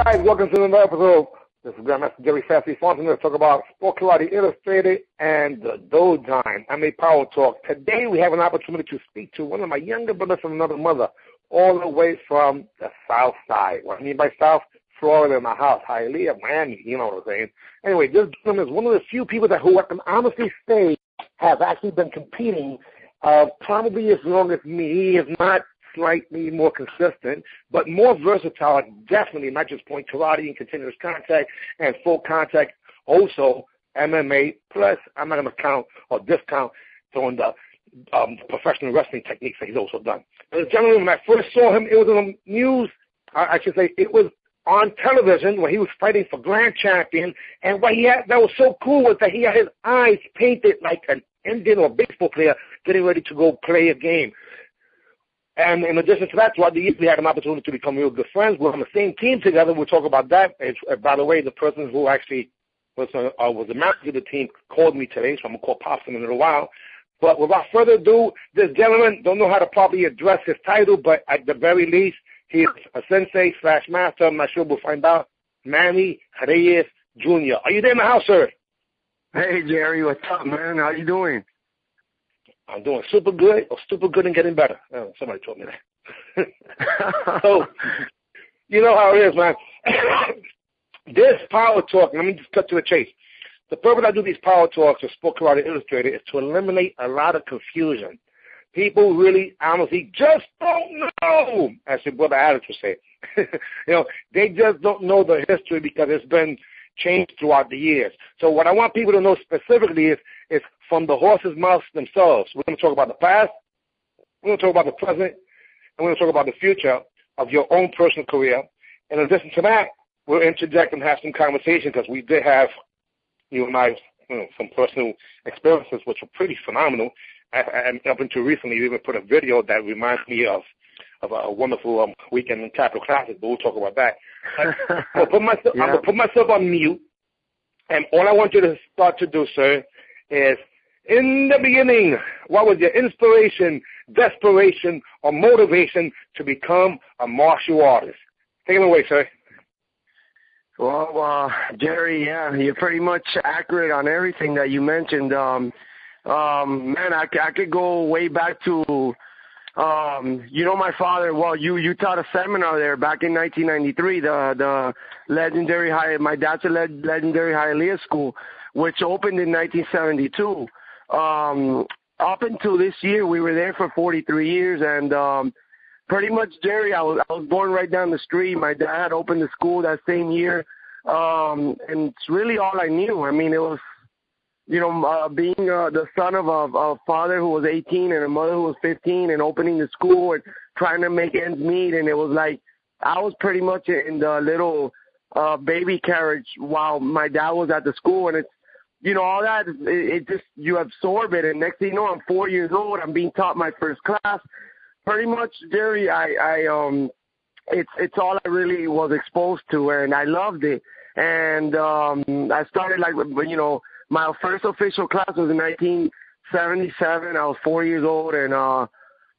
guys, welcome to another episode. This is Grandmaster Jerry Sassy Fontaine. Let's talk about Sport Karate Illustrated and the Dojine. I'm a Power Talk. Today we have an opportunity to speak to one of my younger brothers from another mother, all the way from the South Side. What I mean by South, Florida, in my house, Hialeah, Manny, you know what I'm saying. Anyway, this gentleman is one of the few people who I can honestly say have actually been competing probably as long as me. He is not slightly more consistent, but more versatile, definitely, not just point karate and continuous contact and full contact, also MMA, plus I'm not going to count or discount on the professional wrestling techniques that he's also done. This gentleman, when I first saw him, it was in the news, I should say, it was on television when he was fighting for Grand Champion, and what he had that was so cool was that he had his eyes painted like an Indian or baseball player getting ready to go play a game. And in addition to that, throughout the years, we had an opportunity to become real good friends. We're on the same team together. We'll talk about that. By the way, the person who actually was the manager of the team called me today, so I'm going to call Pops in a little while. But without further ado, this gentleman, don't know how to properly address his title, but at the very least, he is a sensei / master. I'm not sure. We'll find out. Manny Reyes Jr. Are you there in the house, sir? Hey, Jerry. What's up, man? How you doing? I'm doing super good and getting better. Oh, somebody told me that. So, you know how it is, man. This Power Talk, let me just cut to the chase. The purpose I do these Power Talks of Sport Karate Illustrated is to eliminate a lot of confusion. People really, honestly, just don't know, as your brother Alex would say. They just don't know the history because it's been changed throughout the years. So what I want people to know specifically is from the horse's mouth themselves. We're going to talk about the past, we're going to talk about the present, and we're going to talk about the future of your own personal career. In addition to that, we'll interject and have some conversation because we did have, you and I, some personal experiences which were pretty phenomenal. And up until recently, we even put a video that reminds me of a wonderful weekend in Capital Classic, but we'll talk about that. I'm going to put myself on mute, and all I want you to start to do, sir, is in the beginning, what was your inspiration, desperation, or motivation to become a martial artist? Take it away, sir. Well, Jerry, yeah, you're pretty much accurate on everything that you mentioned. Man, I could go way back to, my father. Well, you taught a seminar there back in 1993, the legendary my dad's a legendary Hialeah school, which opened in 1972. Up until this year, we were there for 43 years, and pretty much, Jerry, I was born right down the street. My dad opened the school that same year, and it's really all I knew. I mean, it was, being the son of a father who was 18 and a mother who was 15, and opening the school and trying to make ends meet, and it was like I was pretty much in the little baby carriage while my dad was at the school, and it's, all that, it just, you absorb it, and next thing you know, I'm 4 years old, I'm being taught my first class. Pretty much, Jerry, it's all I really was exposed to, and I loved it. And I started, my first official class was in 1977. I was 4 years old, and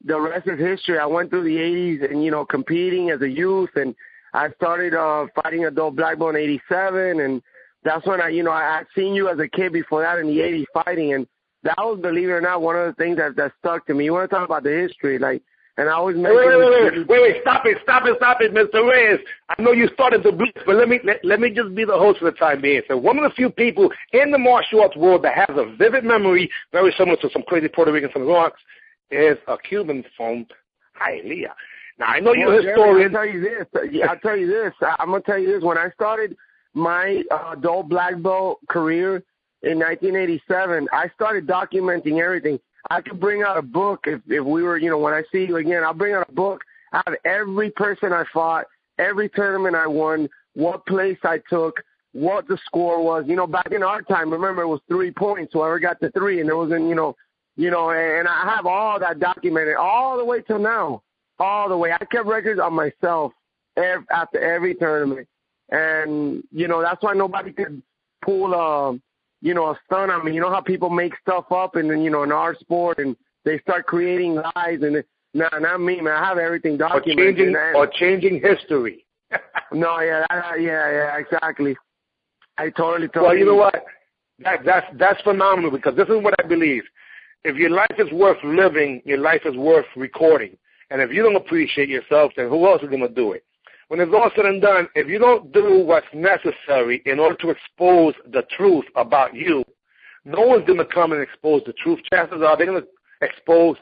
the rest is history. I went through the 80s and, competing as a youth, and I started fighting adult black belt in 87, and that's when I'd seen you as a kid before that in the 80s fighting, and that was, believe it or not, one of the things that stuck to me. You want to talk about the history, and I always mention... Wait, stop it, Mr. Reyes. I know you started the blitz, but let me just be the host for the time being. So one of the few people in the martial arts world that has a vivid memory, very similar to some crazy Puerto Ricans from the Bronx, is a Cuban from Hialeah. Now, I know you're a historian. I'll tell you this. I'm going to tell you this. When I started my adult black belt career in 1987, I started documenting everything. I could bring out a book if we were, when I see you again, I'll bring out a book. I have every person I fought, every tournament I won, what place I took, what the score was. Back in our time, remember, it was 3 points, whoever got the 3, and there wasn't, and I have all that documented all the way till now, all the way. I kept records on myself after every tournament. And, that's why nobody could pull a stunt on me. You know how people make stuff up and then, in our sport and they start creating lies and, not me, man. I have everything documented. Or changing history. No, yeah, exactly. I totally. Well, you know what? That's phenomenal, because this is what I believe. If your life is worth living, your life is worth recording. And if you don't appreciate yourself, then who else is going to do it? When it's all said and done, if you don't do what's necessary in order to expose the truth about you, no one's going to come and expose the truth. Chances are they're going to expose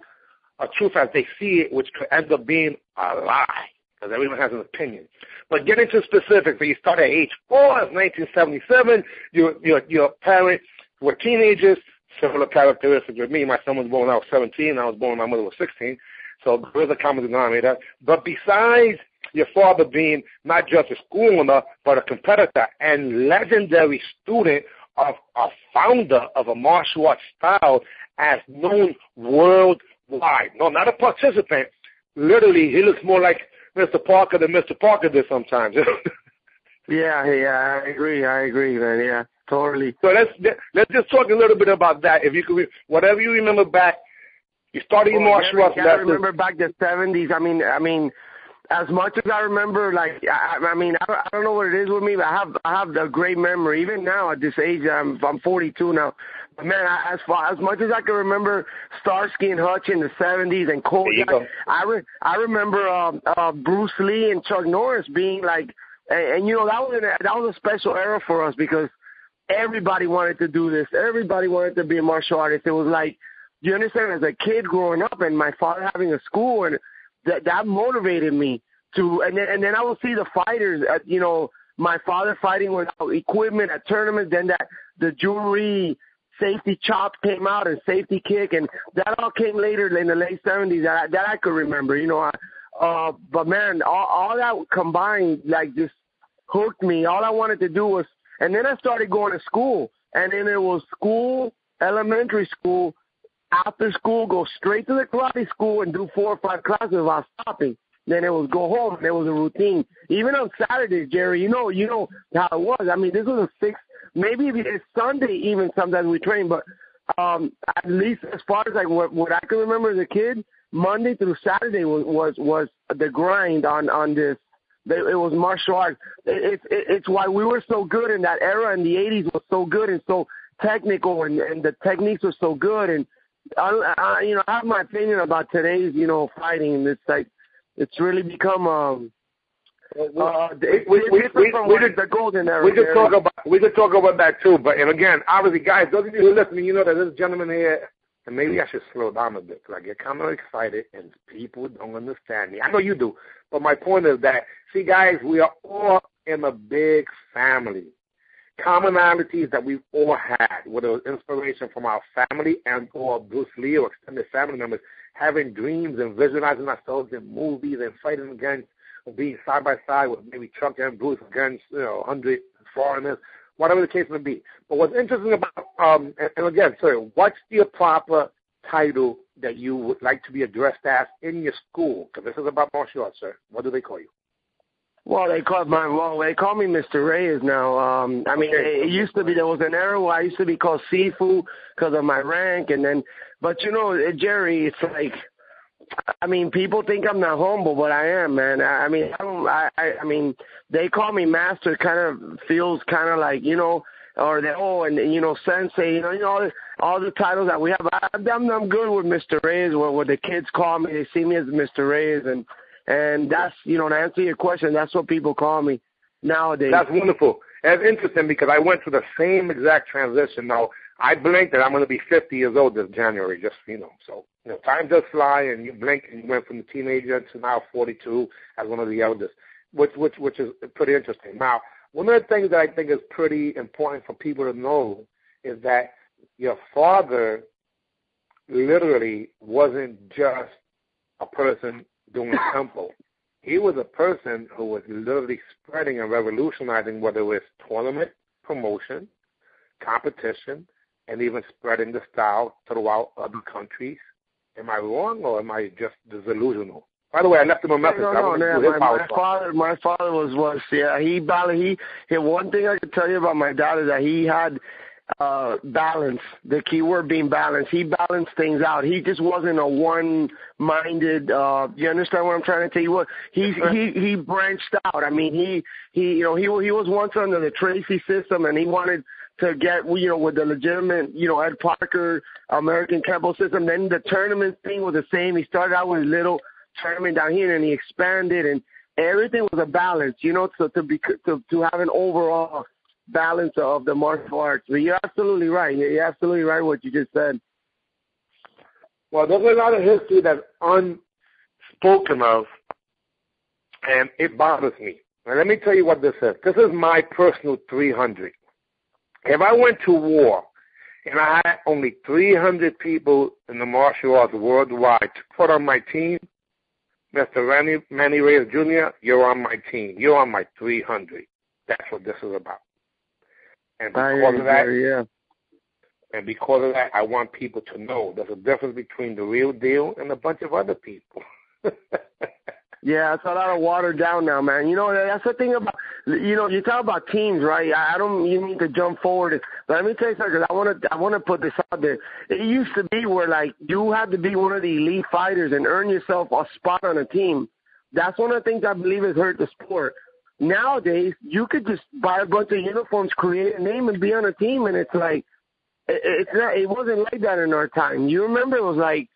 a truth as they see it, which could end up being a lie, because everyone has an opinion. But getting to specifics, when you start at age 4, it's 1977, your parents were teenagers, similar characteristics with me. My son was born when I was 17, I was born when my mother was 16, so there's a common denominator. But besides your father being not just a school owner, but a competitor and legendary student of a founder of a martial arts style as known worldwide. No, not a participant. Literally, he looks more like Mr. Parker than Mr. Parker did sometimes. Yeah, I agree, man. Yeah, totally. So let's just talk a little bit about that. If you could, whatever you remember back, you started your martial arts. I remember back the 70s. I mean, as much as I remember, like, I mean, I don't know what it is with me, but I have a great memory. Even now at this age, I'm 42 now. But man, as much as I can remember Starsky and Hutch in the 70s and Kodak, I remember Bruce Lee and Chuck Norris being like, and you know, that was a special era for us, because everybody wanted to do this. Everybody wanted to be a martial artist. It was like, you understand, as a kid growing up and my father having a school, and that motivated me to, and then I would see the fighters, you know, my father fighting without equipment at tournaments, then the jewelry, safety chop came out, and safety kick, and that all came later in the late 70s that I could remember, you know. But man, all that combined, like, just hooked me. All I wanted to do was, and then I started going to school, and then it was school, elementary school, after school, go straight to the karate school and do 4 or 5 classes without stopping. Then it was go home. There was a routine. Even on Saturdays, Jerry, you know how it was. I mean, this was a 6, maybe it's Sunday even sometimes we train, but at least as far as like what I can remember as a kid, Monday through Saturday was the grind on this. It was martial arts. It's why we were so good in that era in the 80s, was so good and so technical, and the techniques were so good. And I have my opinion about today's, fighting, and it's like, it's really become the golden era. We could talk about that too. But and again, obviously, guys, those of you who are listening, you know that this gentleman here, and maybe I should slow down a bit because I get kind of excited and people don't understand me. I know you do, but my point is that, see, guys, we are all in a big family. Commonalities that we've all had, whether it was inspiration from our family and or Bruce Lee or extended family members, having dreams and visualizing ourselves in movies and fighting against or being side by side with maybe Chuck and Bruce against 100 foreigners, whatever the case may be. But what's interesting about, and again, sorry, what's the proper title that you would like to be addressed as in your school? Because this is about martial arts, sir. What do they call you? Well, they call me Mr. Reyes now. I mean, it used to be, there was an era where I used to be called Sifu because of my rank, and then, but Jerry, it's like, I mean, people think I'm not humble, but I am, man. I mean, they call me Master. It kind of feels kind of like, or they, Sensei, all the titles that we have. I'm good with Mr. Reyes, what the kids call me. They see me as Mr. Reyes, and that's, to answer your question, that's what people call me nowadays. That's wonderful. And it's interesting because I went through the same exact transition. Now, I blinked and I'm going to be 50 years old this January, just, so, time does fly, and you blink and you went from the teenager to now 42 as one of the eldest, which is pretty interesting. Now, one of the things that I think is pretty important for people to know is that your father literally wasn't just a person doing tempo. He was a person who was literally spreading and revolutionizing, whether it was tournament, promotion, competition, and even spreading the style throughout other countries. Am I wrong, or am I just delusional? By the way, I left him a message. No, my father was he one thing I can tell you about my dad is that he had balance. The key word being balance. He balanced things out. He just wasn't a one-minded. You understand what I'm trying to tell you? He branched out. I mean, he was once under the Tracy system, and he wanted to get, with the legitimate, Ed Parker, American Temple system. Then the tournament thing was the same. He started out with a little tournament down here, and he expanded, and everything was a balance, so to have an overall balance of the martial arts. But you're absolutely right. You're absolutely right what you just said. Well, there's a lot of history that's unspoken of, and it bothers me. Now, let me tell you what this is. This is my personal 300. If I went to war and I had only 300 people in the martial arts worldwide to put on my team, Mr. Manny Reyes Jr., you're on my team. You're on my 300. That's what this is about. And because of that, I want people to know there's a difference between the real deal and a bunch of other people. Yeah, it's a lot of watered down now, man. That's the thing about, you talk about teams, right? I don't even need to jump forward, but let me tell you something, because I want to put this out there. It used to be where, like, you had to be one of the elite fighters and earn yourself a spot on a team. That's one of the things I believe has hurt the sport. Nowadays, you could just buy a bunch of uniforms, create a name, and be on a team, and it's like, it wasn't like that in our time. You remember it was like,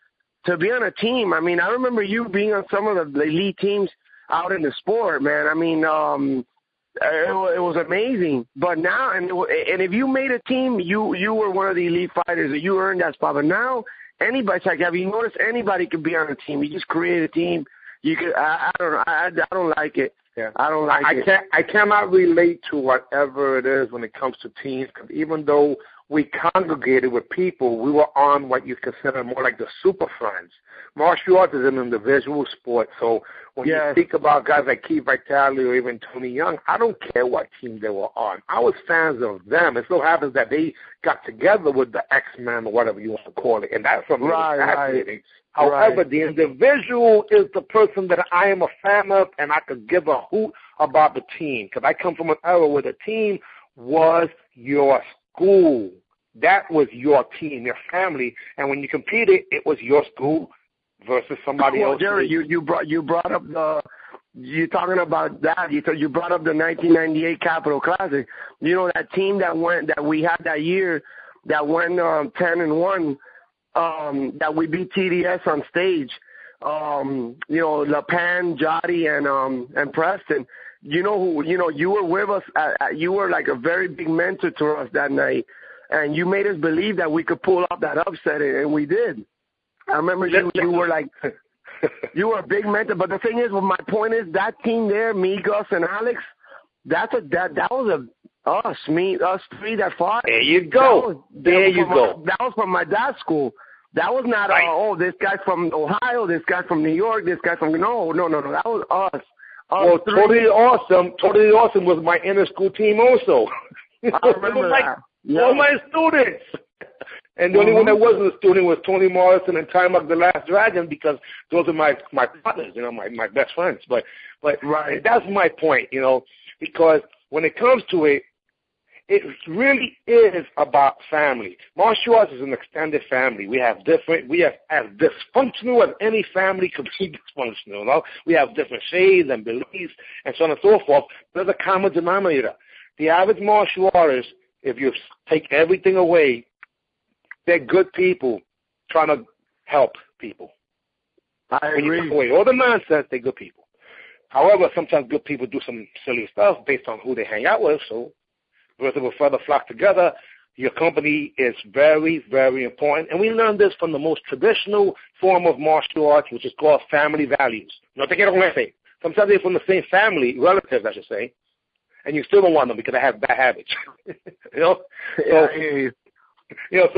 to be on a team, I mean, I remember you being on some of the elite teams out in the sport, man. I mean, it was amazing. But now, and if you made a team, you were one of the elite fighters, and you earned that spot. But now, anybody's like, have you noticed anybody could be on a team? You just create a team. You could. I don't like it. Yeah. I don't like it. I cannot relate to whatever it is when it comes to teams, because even though we congregated with people, we were on what you consider more like the super friends. Martial arts is an individual sport, so when you speak about guys like Keith Vitale or even Tony Young, I don't care what team they were on. I was fans of them. It so happens that they got together with the X-Men or whatever you want to call it, and that's something fascinating. However, the individual is the person that I am a fan of, and I could give a hoot about the team, because I come from an era where the team was your school. That was your team, your family, and when you competed, it was your school versus somebody else. Jerry, you brought up you're talking about that. You brought up the 1998 Capital Classic. That team that we had that year that went 10-1. That we beat TDS on stage. LaPan, Jotty, and Preston. You were with us. You were like a very big mentor to us that night, and you made us believe that we could pull off that upset, and we did. I remember you were like, you were a big mentor. But the thing is, my point is, that team there, me, Gus, and Alex, that was us three that fought. There you go. That was from my dad's school. That was not, this guy's from Ohio, this guy's from New York, this guy's from, no. That was us. Well, Totally Awesome was my inner school team also. I remember that. All my students. And the only one that wasn't a student was Tony Morrison and Time the Last Dragon, because those are my partners, my best friends. But that's my point, because when it comes to it, it really is about family. Martial arts is an extended family. We have as dysfunctional as any family could be dysfunctional. We have different shades and beliefs and so on and so forth. There's a common denominator. The average martial artist, if you take everything away, they're good people trying to help people. I agree. When you take away all the nonsense, they're good people. However, sometimes good people do some silly stuff based on who they hang out with, so birds of a feather flock together. Your company is very, very important. And we learned this from the most traditional form of martial arts, which is called family values. No te quiero con ese. Sometimes they're from the same family, relatives, I should say, and you still don't want them because they have bad habits. So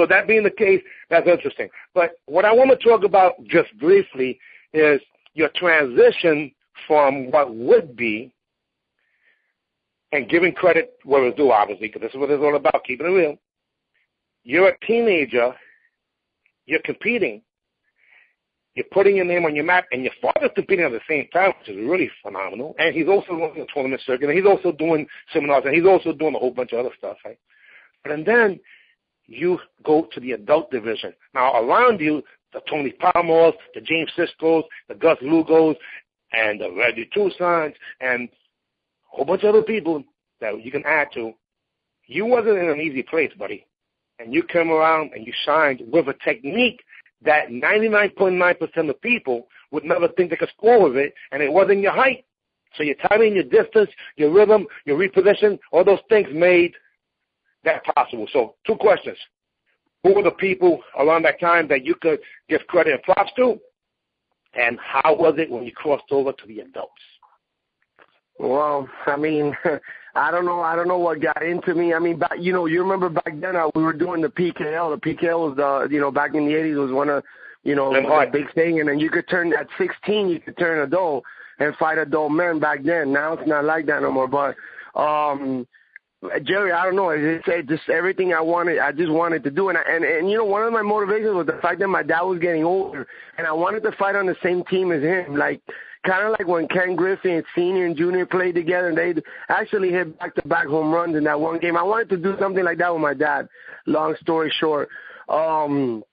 that being the case, that's interesting. But what I want to talk about just briefly is your transition from what would be, and giving credit where it's due, obviously, because this is what it's all about, keeping it real. You're a teenager. You're competing. You're putting your name on your map, and your father's competing at the same time, which is really phenomenal. And he's also running the tournament circuit, and he's also doing seminars, and he's also doing a whole bunch of other stuff, right? And then you go to the adult division. Now, around you, the Tony Palmos, the James Siskos, the Gus Lugos, and the Reggie Toussaints, and a whole bunch of other people that you can add to. You wasn't in an easy place, buddy. And you came around and you shined with a technique that 99.9% of people would never think they could score with it, and it wasn't your height. So your timing, your distance, your rhythm, your reposition, all those things made that possible. So 2 questions. Who were the people around that time that you could give credit and props to? And how was it when you crossed over to the adults? Well, I mean, I don't know what got into me. I mean, you remember back then we were doing the PKL. The PKL was back in the 80s was one of, the big thing. And then you could turn at 16, you could turn adult and fight adult men back then. Now it's not like that no more. But Jerry, I don't know. It's just everything I wanted. I just wanted to do, and one of my motivations was the fact that my dad was getting older, and I wanted to fight on the same team as him, kind of like when Ken Griffey, senior and junior, played together, and they actually hit back-to-back home runs in that one game. I wanted to do something like that with my dad. Long story short, and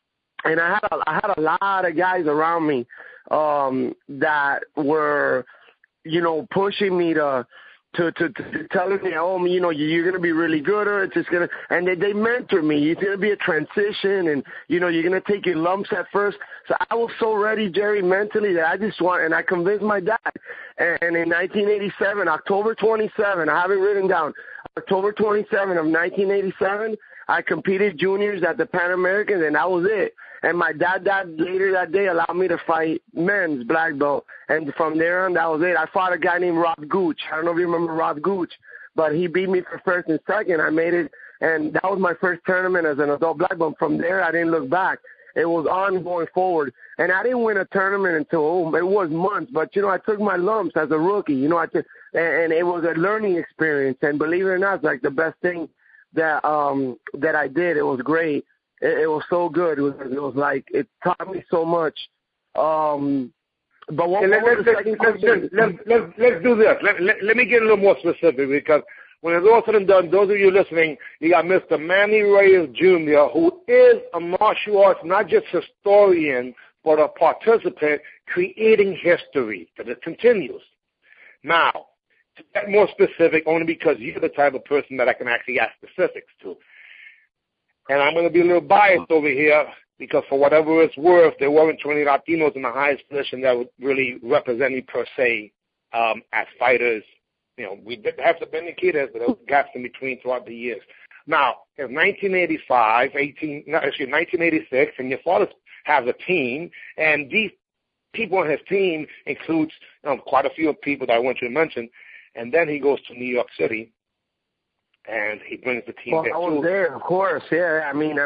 I had a lot of guys around me that were, pushing me to telling me, you're going to be really good, or it's just going to, and they mentored me. It's going to be a transition, and, you're going to take your lumps at first. So I was so ready, Jerry, mentally, that and I convinced my dad. And in 1987, October 27, I have it written down, October 27 of 1987, I competed juniors at the Pan Americans, and that was it. And my dad later that day allowed me to fight men's black belt. And from there on, that was it. I fought a guy named Rob Gooch. I don't know if you remember Rob Gooch, but he beat me for first and second. I made it, and that was my first tournament as an adult black belt. From there, I didn't look back. It was on going forward. And I didn't win a tournament until, it was months. But, I took my lumps as a rookie. And it was a learning experience. And believe it or not, it's like the best thing that I did. It was great. It was so good. It was like, it taught me so much. But what was the second question? Let's do this. Let me get a little more specific, because when it's all said and done, those of you listening, you got Mr. Manny Reyes Jr., who is a martial arts, not just historian, but a participant creating history, because it continues. Now, to get more specific, only because you're the type of person that I can actually ask specifics to. And I'm going to be a little biased over here, because for whatever it's worth, there weren't too many Latinos in the highest position that would really represent me per se as fighters. We did have some Bendiquitas, but there were gaps in between throughout the years. Now, in 1986, and your father has a team, and these people on his team includes quite a few people that I want you to mention, and then he goes to New York City, and he brings the team there, too. I was there, of course, yeah. I mean,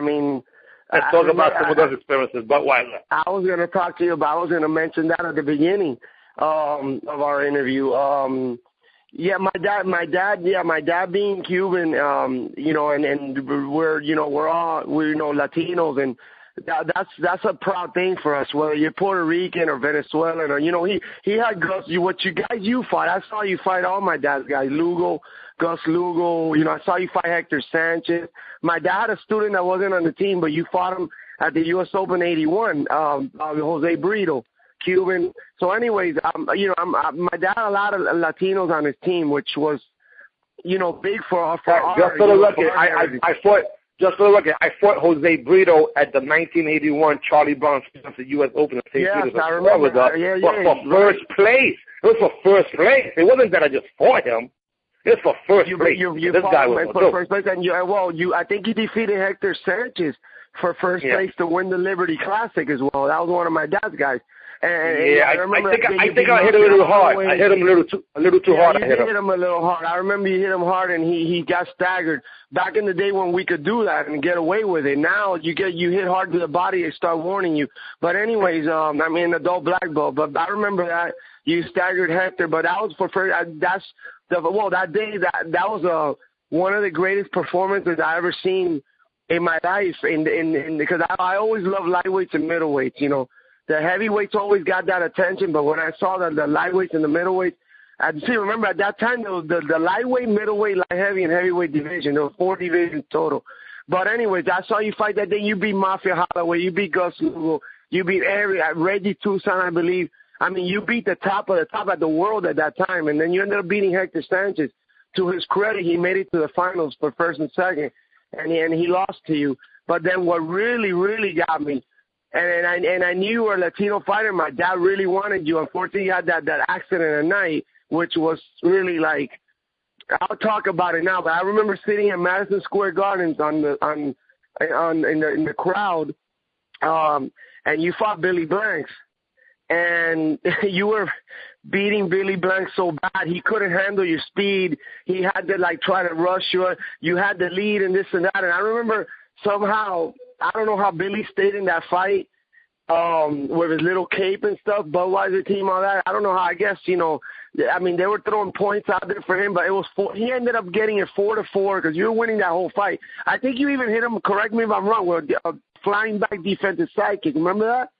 let's talk about some of those experiences, but why not? I was going to talk to you about, I was going to mention that at the beginning of our interview. My dad being Cuban, and we're all Latinos, and that's a proud thing for us. Whether you're Puerto Rican or Venezuelan, or he had Gus. You fought. I saw you fight all my dad's guys. Gus Lugo. I saw you fight Hector Sanchez. My dad had a student that wasn't on the team, but you fought him at the U.S. Open '81. Jose Brito, Cuban. So, anyways, my dad had a lot of Latinos on his team, which was, big for our. Just for the record, Just for the record, I fought Jose Brito at the 1981 Charlie Brown U.S. Open in St. Yes, Petersburg, I remember Florida, for first place. It was for first place. It wasn't that I just fought him. It was for first place. This guy was for first place, and I think you defeated Hector Sanchez for first place to win the Liberty Classic as well. That was one of my dad's guys. And I think I hit him a little hard. I hit him a little too hard. You hit him a little hard. I remember you hit him hard, and he got staggered. Back in the day when we could do that and get away with it, now you hit hard to the body, they start warning you. But anyways, adult black belt. But I remember that you staggered Hector. But that was for first. That day that was one of the greatest performances I ever seen in my life. Because I always loved lightweights and middleweights. The heavyweights always got that attention, but when I saw the lightweights and the middleweights, remember at that time, the lightweight, middleweight, light heavy, and heavyweight division. There were 4 divisions total. But anyways, I saw you fight that day. You beat Mafia Holloway. You beat Gus Lugo. You beat Reggie Tucson, I believe. I mean, you beat the top of the world at that time, and then you ended up beating Hector Sanchez. To his credit, he made it to the finals for first and second, and he lost to you. But then what really, really got me, and I knew you were a Latino fighter. My dad really wanted you. Unfortunately, you had that accident at night, which was really like, I'll talk about it now. But I remember sitting at Madison Square Gardens in the crowd, and you fought Billy Blanks. And you were beating Billy Blanks so bad he couldn't handle your speed. He had to like try to rush you. You had the lead and this and that. And I remember somehow, I don't know how Billy stayed in that fight with his little cape and stuff, Budweiser team, all that. I don't know how. I guess, you know, I mean, they were throwing points out there for him, but it was he ended up getting it 4-4 because you were winning that whole fight. I think you even hit him, correct me if I'm wrong, with a flying back defensive sidekick. Remember that?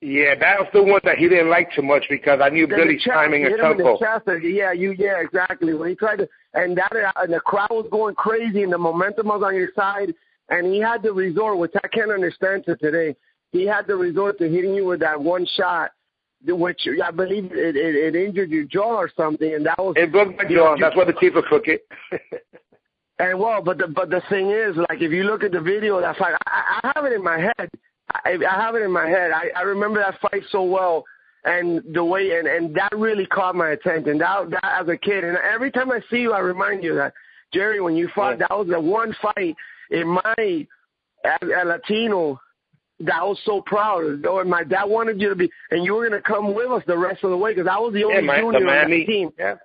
Yeah, that was the one that he didn't like too much because I knew Billy's timing and tempo. Yeah, exactly. When he tried to, and the crowd was going crazy, and the momentum was on your side, and he had to resort, which I can't understand to today. He had to resort to hitting you with that one shot, which I believe it injured your jaw or something, and that was. It broke my jaw. That's why the teeth are crooked. And well, but the thing is, like, if you look at the video of that fight, I have it in my head. I have it in my head. I remember that fight so well, and the way, and that really caught my attention. That as a kid, and every time I see you, I remind you that, Jerry, when you fought, that was the one fight in my as a Latino that I was so proud of. And my dad wanted you to be, and you were going to come with us the rest of the way because I was the only junior on the team. Yeah,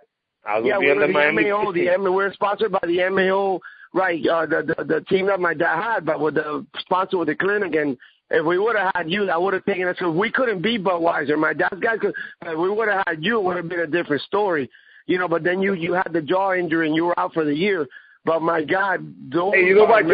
I was we were the Miami. We were sponsored by the MAO, right? The team that my dad had, but with the sponsor with the clinic. And if we would have had you, that would have taken us. So we couldn't beat Budweiser. My dad's guys could. If we would have had you, it would have been a different story, you know. But then you had the jaw injury and you were out for the year. But my God, hey, you know what?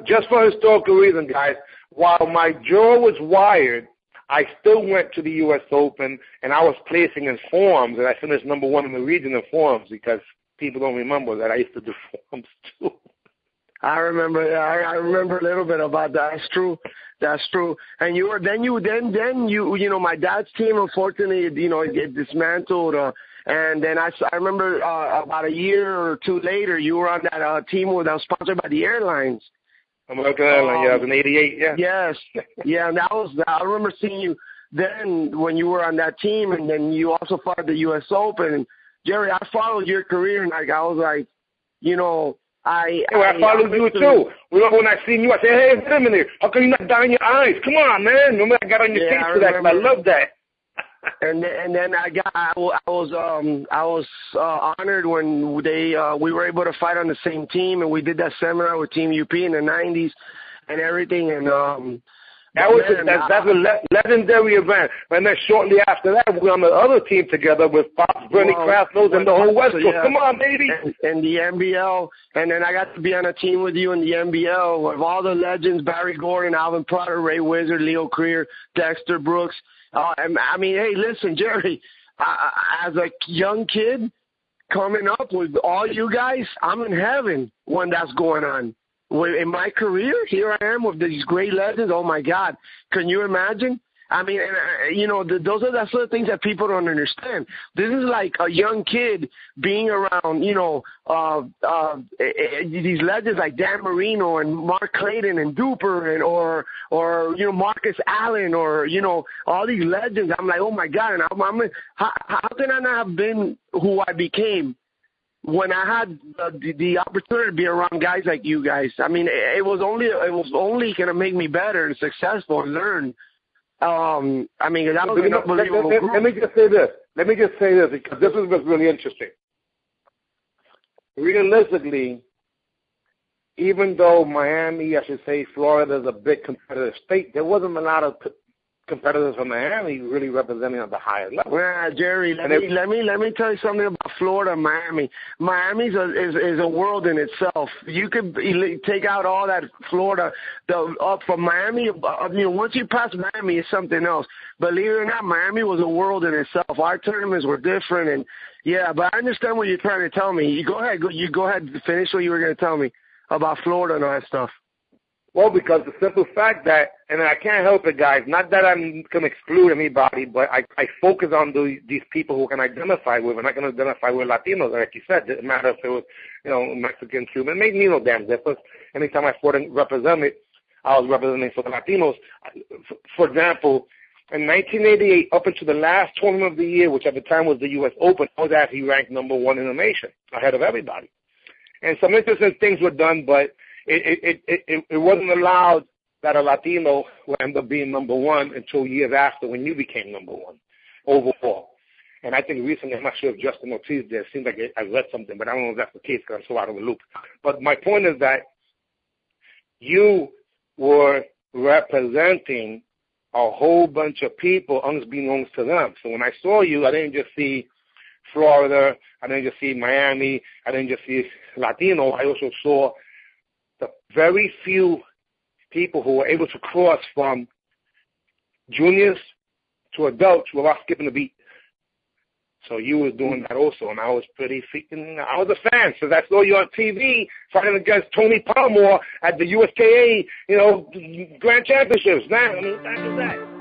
Just for historical reason, guys. While my jaw was wired, I still went to the U.S. Open, and I was placing in forms, and I finished number 1 in the region in forms because people don't remember that I used to do forms too. I remember a little bit about that. That's true. And you were then my dad's team, unfortunately, it dismantled. And then I remember about a year or two later, you were on that team that was sponsored by the airlines. American Airlines, yeah, it was in '88, yeah. Yes, yeah, and I remember seeing you then when you were on that team, and then you also fought the U.S. Open. And Jerry, I followed your career, and I was like, I followed you too. When I seen you, I said, "Hey, wait a minute, how come you're not dyeing your eyes? Come on, man! Remember I got on your face for that. I love that." And then I was honored when we were able to fight on the same team, and we did that seminar with Team UP in the '90s and everything. And that's a legendary event. And then shortly after that, we were on the other team together with Fox, Bernie Krasnos, and the whole West Coast. Come on, baby! And the NBL, and then I got to be on a team with you in the NBL with all the legends: Barry Gordon, Alvin Potter, Ray Wizard, Leo Creer, Dexter Brooks. I mean, hey, listen, Jerry, as a young kid coming up with all you guys, I'm in heaven when that's going on. In my career, here I am with these great legends. Oh, my God. Can you imagine? I mean, those are the sort of things that people don't understand. This is like a young kid being around, these legends like Dan Marino and Mark Clayton and Duper or Marcus Allen or, all these legends. I'm like, oh, my God. And how can I not have been who I became when I had the opportunity to be around guys like you guys? I mean, it was only going to make me better and successful and learn. I mean, that was an unbelievable group. Let me just say this because this is what's really interesting. Realistically, even though Miami, I should say Florida, is a big competitive state, there wasn't a lot of competitors from Miami really representing at the highest level. Yeah, Jerry, let me tell you something about Florida and Miami. Miami is a world in itself. You could take out all that Florida up from Miami. Once you pass Miami, it's something else. Believe it or not, Miami was a world in itself. Our tournaments were different, and yeah, but I understand what you're trying to tell me. You go ahead, finish what you were going to tell me. about Florida and all that stuff? Well, because the simple fact that, and I can't help it, guys, not that I'm going to exclude anybody, but I focus on these people who can identify with, and I can identify with Latinos, like you said. It didn't matter if it was, Mexican, Cuban. It made me no damn difference. Anytime I fought and represented, I was representing for the Latinos. For example, in 1988, up until the last tournament of the year, which at the time was the U.S. Open, I was actually ranked number 1 in the nation, ahead of everybody. And some interesting things were done, but it wasn't allowed that a Latino would end up being number 1 until years after when you became number 1 overall. And I think recently, I'm not sure if Justin Ortiz did. It seems like I read something, but I don't know if that's the case because I'm so out of the loop. But my point is that you were representing a whole bunch of people unbeknownst to them. So when I saw you, I didn't just see Florida, I didn't just see Miami, I didn't just see Latino. I also saw the very few people who were able to cross from juniors to adults without skipping a beat. So you was doing that also, and I was I was a fan. So I saw you on TV fighting against Tony Palmore at the USKA, Grand Championships. Man, I mean, that is that.